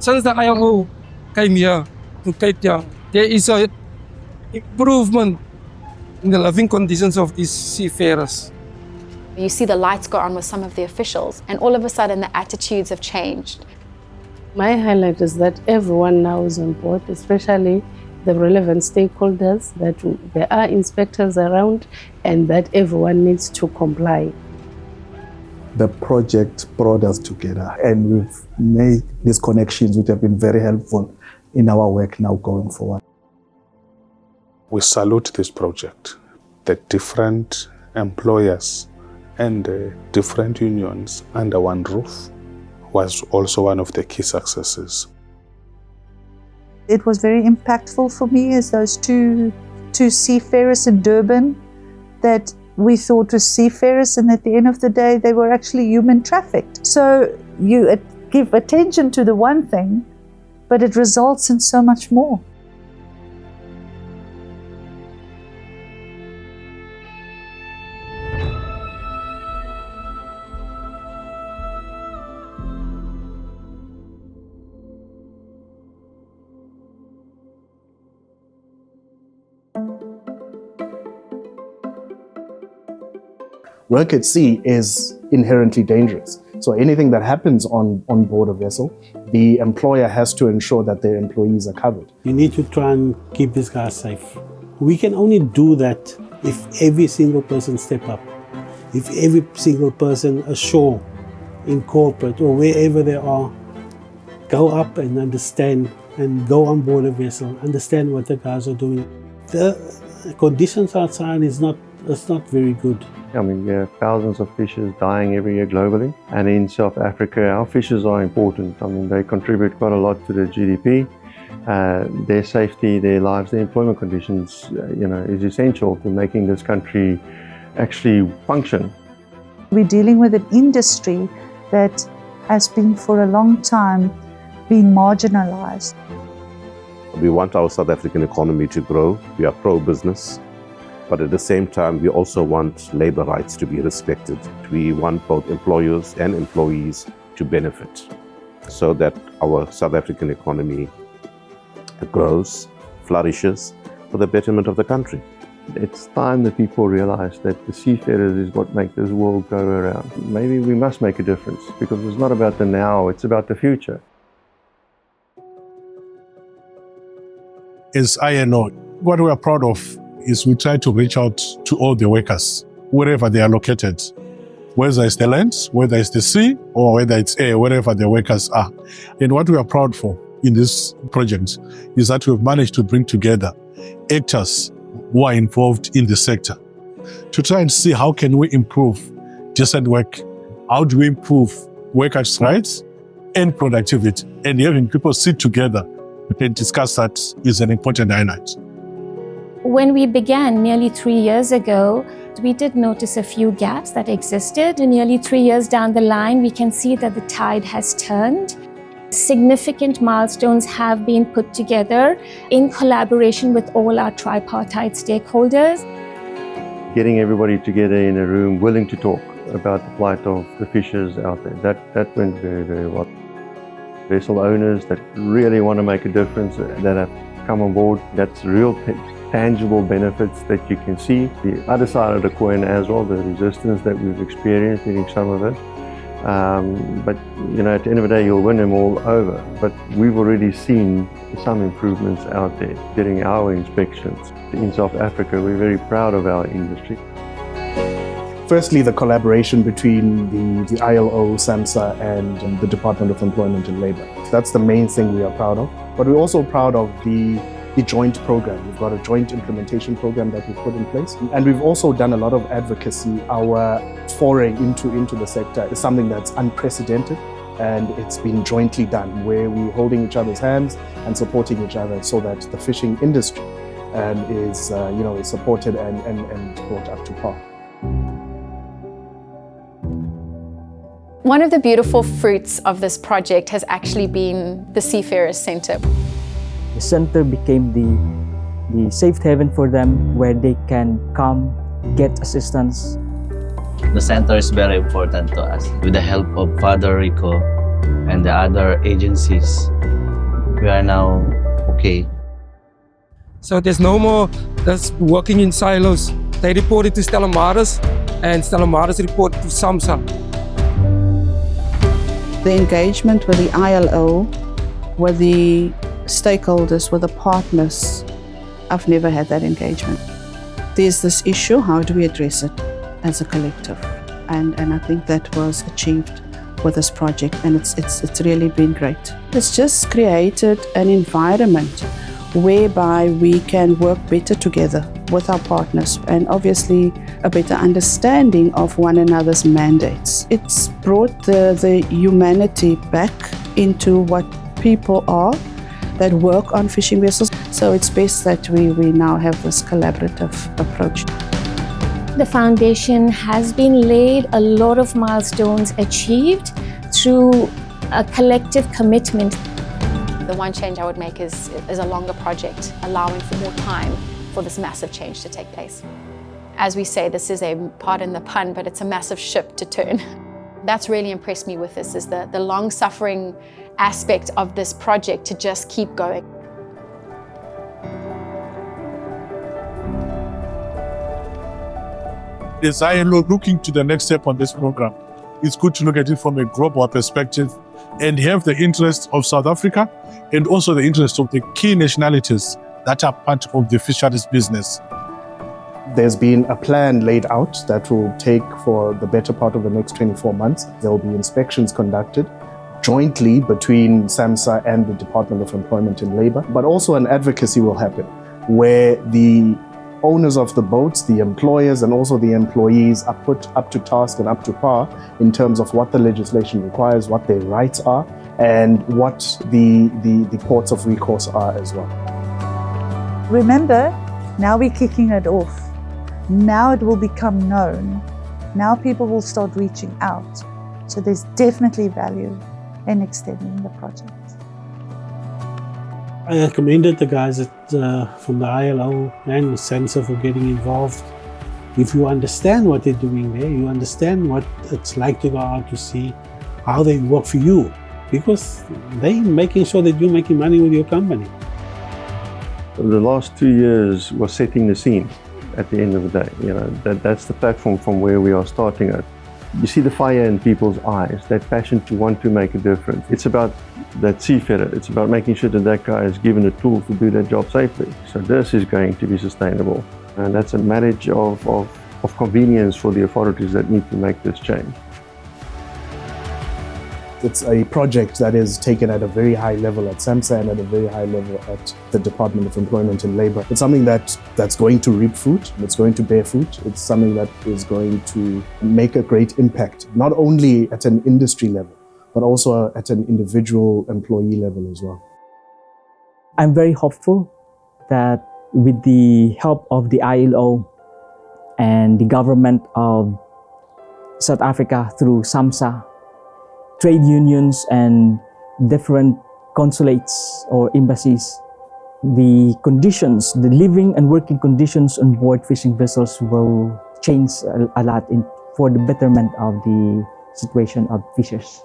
Since the IMO came here to Cape Town, there is a improvement in the living conditions of these seafarers. You see the lights go on with some of the officials, and all of a sudden the attitudes have changed. My highlight is that everyone now is on board, especially the relevant stakeholders, that there are inspectors around and that everyone needs to comply. The project brought us together and we've made these connections which have been very helpful in our work now going forward. We salute this project. The different employers and the different unions under one roof was also one of the key successes. It was very impactful for me as those two seafarers in Durban that we thought was seafarers, and at the end of the day they were actually human trafficked. So you give attention to the one thing, but it results in so much more. Work at sea is inherently dangerous. So anything that happens on board a vessel, the employer has to ensure that their employees are covered. You need to try and keep these guys safe. We can only do that if every single person step up. If every single person ashore, in corporate or wherever they are, go up and understand and go on board a vessel, understand what the guys are doing. The conditions outside is not very good. I mean, we have thousands of fishes dying every year globally. And in South Africa, our fishes are important. I mean, they contribute quite a lot to the GDP. Their safety, their lives, their employment conditions, is essential to making this country actually function. We're dealing with an industry that has been for a long time been marginalized. We want our South African economy to grow. We are pro-business. But at the same time, we also want labor rights to be respected. We want both employers and employees to benefit so that our South African economy grows, flourishes for the betterment of the country. It's time that people realize that the seafarers is what make this world go around. Maybe we must make a difference because it's not about the now, it's about the future. As INO, what we are proud of is we try to reach out to all the workers, wherever they are located, whether it's the land, whether it's the sea, or whether it's air, wherever the workers are. And what we are proud for in this project is that we've managed to bring together actors who are involved in the sector to try and see how can we improve decent work, how do we improve workers' rights and productivity, and having people sit together and discuss that is an important highlight. When we began nearly 3 years ago, we did notice a few gaps that existed. And nearly 3 years down the line, we can see that the tide has turned. Significant milestones have been put together in collaboration with all our tripartite stakeholders. Getting everybody together in a room willing to talk about the plight of the fishers out there, that went very, very well. Vessel owners that really want to make a difference, that have come on board, that's real tangible benefits that you can see. The other side of the coin as well, the resistance that we've experienced in some of it. But at the end of the day, you'll win them all over. But we've already seen some improvements out there, getting our inspections. In South Africa, we're very proud of our industry. Firstly, the collaboration between the ILO, SAMHSA, and the Department of Employment and Labour. That's the main thing we are proud of. But we're also proud of the joint program. We've got a joint implementation program that we've put in place. And we've also done a lot of advocacy. Our foray into the sector is something that's unprecedented, and it's been jointly done, where we're holding each other's hands and supporting each other so that the fishing industry is supported and brought up to par. One of the beautiful fruits of this project has actually been the Seafarers Centre. The centre became the safe haven for them, where they can come, get assistance. The centre is very important to us. With the help of Father Rico, and the other agencies, we are now okay. So there's no more that's working in silos. They report it to Stella Maris, and Stella Maris report to SAMSA. The engagement with the ILO, with the stakeholders, with the partners, I've never had that engagement. There's this issue, how do we address it as a collective? And I think that was achieved with this project, and it's really been great. It's just created an environment whereby we can work better together with our partners and obviously a better understanding of one another's mandates. It's brought the humanity back into what people are that work on fishing vessels. So it's best that we now have this collaborative approach. The foundation has been laid, a lot of milestones achieved through a collective commitment. The one change I would make is a longer project, allowing for more time for this massive change to take place. As we say, this is pardon the pun, but it's a massive ship to turn. That's really impressed me with this, is the long-suffering aspect of this project to just keep going. As I am looking to the next step on this program, it's good to look at it from a global perspective and have the interest of South Africa and also the interest of the key nationalities that are part of the fisheries business. There's been a plan laid out that will take for the better part of the next 24 months. There will be inspections conducted jointly between SAMSA and the Department of Employment and Labour, but also an advocacy will happen where the owners of the boats, the employers, and also the employees are put up to task and up to par in terms of what the legislation requires, what their rights are, and what the ports of recourse are as well. Remember, now we're kicking it off. Now it will become known. Now people will start reaching out. So there's definitely value in extending the project. I commended the guys from the ILO and SAMSA for getting involved. If you understand what they're doing there, you understand what it's like to go out to sea, how they work for you, because they're making sure that you're making money with your company. The last 2 years was setting the scene at the end of the day. You know, that's the platform from where we are starting at. You see the fire in people's eyes, that passion to want to make a difference. It's about that seafarer. It's about making sure that that guy is given the tools to do that job safely. So this is going to be sustainable. And that's a marriage of convenience for the authorities that need to make this change. It's a project that is taken at a very high level at SAMSA and at a very high level at the Department of Employment and Labour. It's something that's going to reap fruit, it's going to bear fruit. It's something that is going to make a great impact, not only at an industry level, but also at an individual employee level as well. I'm very hopeful that with the help of the ILO and the government of South Africa through SAMSA, trade unions and different consulates or embassies, the conditions, the living and working conditions on board fishing vessels will change a lot for the betterment of the situation of fishers.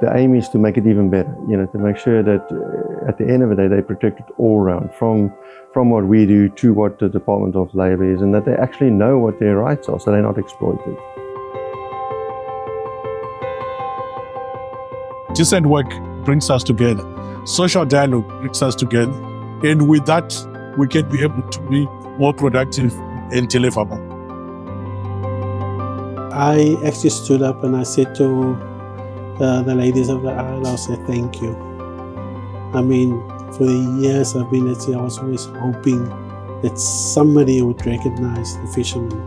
The aim is to make it even better, you know, to make sure that at the end of the day they protect it all round, from what we do to what the Department of Labour is, and that they actually know what their rights are so they're not exploited. Decent work brings us together. Social dialogue brings us together. And with that, we can be able to be more productive and deliverable. I actually stood up and I said to the ladies of the ILO, I said, thank you. I mean, for the years I've been at sea, I was always hoping that somebody would recognize the fishermen.